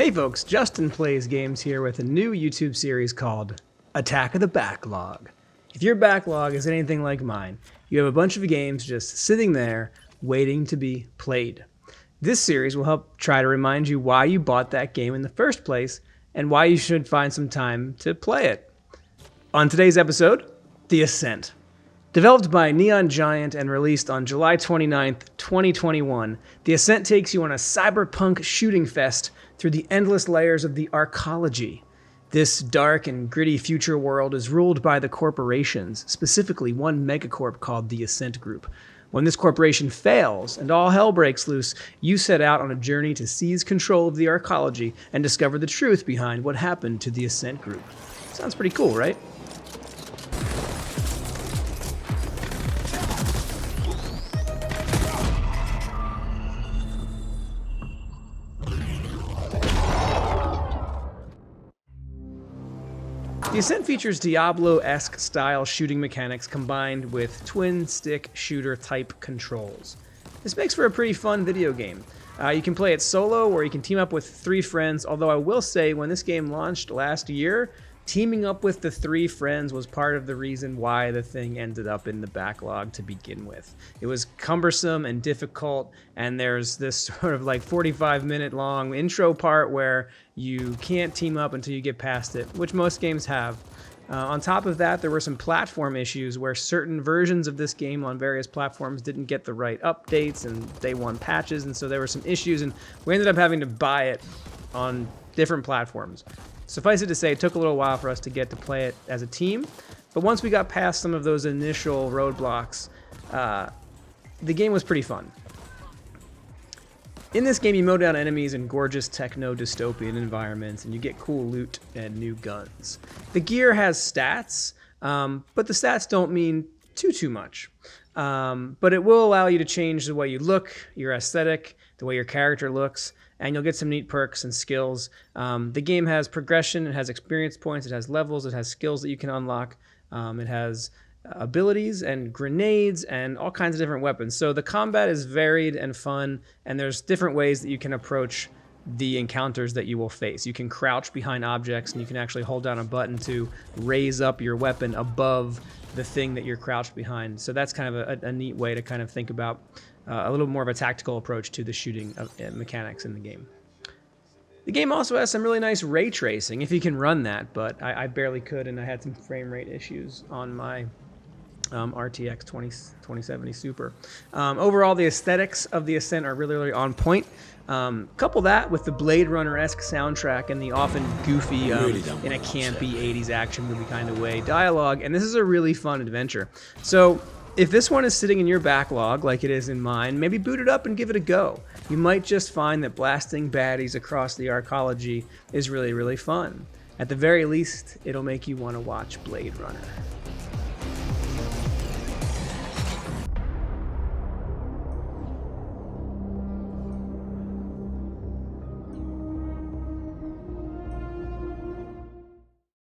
Hey folks, Justin Plays Games here with a new YouTube series called Attack of the Backlog. If your backlog is anything like mine, you have a bunch of games just sitting there waiting to be played. This series will help try to remind you why you bought that game in the first place and why you should find some time to play it. On today's episode, The Ascent. Developed by Neon Giant and released on July 29th, 2021, The Ascent takes you on a cyberpunk shooting fest through the endless layers of the Arcology. This dark and gritty future world is ruled by the corporations, specifically one megacorp called the Ascent Group. When this corporation fails and all hell breaks loose, you set out on a journey to seize control of the Arcology and discover the truth behind what happened to the Ascent Group. Sounds pretty cool, right? The Ascent features Diablo-esque style shooting mechanics combined with twin-stick shooter type controls. This makes for a pretty fun video game. You can play it solo or you can team up with 3 friends, although I will say when this game launched last year, teaming up with the 3 friends was part of the reason why the thing ended up in the backlog to begin with. It was cumbersome and difficult, and there's this sort of like 45-minute long intro part where you can't team up until you get past it, which most games have. On top of that, there were some platform issues where certain versions of this game on various platforms didn't get the right updates and day one patches, and so there were some issues, and we ended up having to buy it on different platforms. Suffice it to say, it took a little while for us to get to play it as a team, but once we got past some of those initial roadblocks, the game was pretty fun. In this game, you mow down enemies in gorgeous techno-dystopian environments, and you get cool loot and new guns. The gear has stats, but the stats don't mean too much. But it will allow you to change the way you look, your aesthetic, the way your character looks, and you'll get some neat perks and skills. The game has progression, it has experience points, it has levels, it has skills that you can unlock, it has abilities and grenades and all kinds of different weapons. So the combat is varied and fun, and there's different ways that you can approach the encounters that you will face. You can crouch behind objects, and you can actually hold down a button to raise up your weapon above the thing that you're crouched behind. So that's kind of a neat way to kind of think about a little more of a tactical approach to the shooting mechanics in the game. The game also has some really nice ray tracing, if you can run that, but I barely could, and I had some frame rate issues on my RTX 2070 Super. Overall, the aesthetics of the Ascent are really on point. Couple that with the Blade Runner-esque soundtrack and the often goofy, in a campy 80s action movie kind of way dialogue, and this is a really fun adventure. So if this one is sitting in your backlog like it is in mine, maybe boot it up and give it a go. You might just find that blasting baddies across the Arcology is really fun. At the very least, it'll make you want to watch Blade Runner.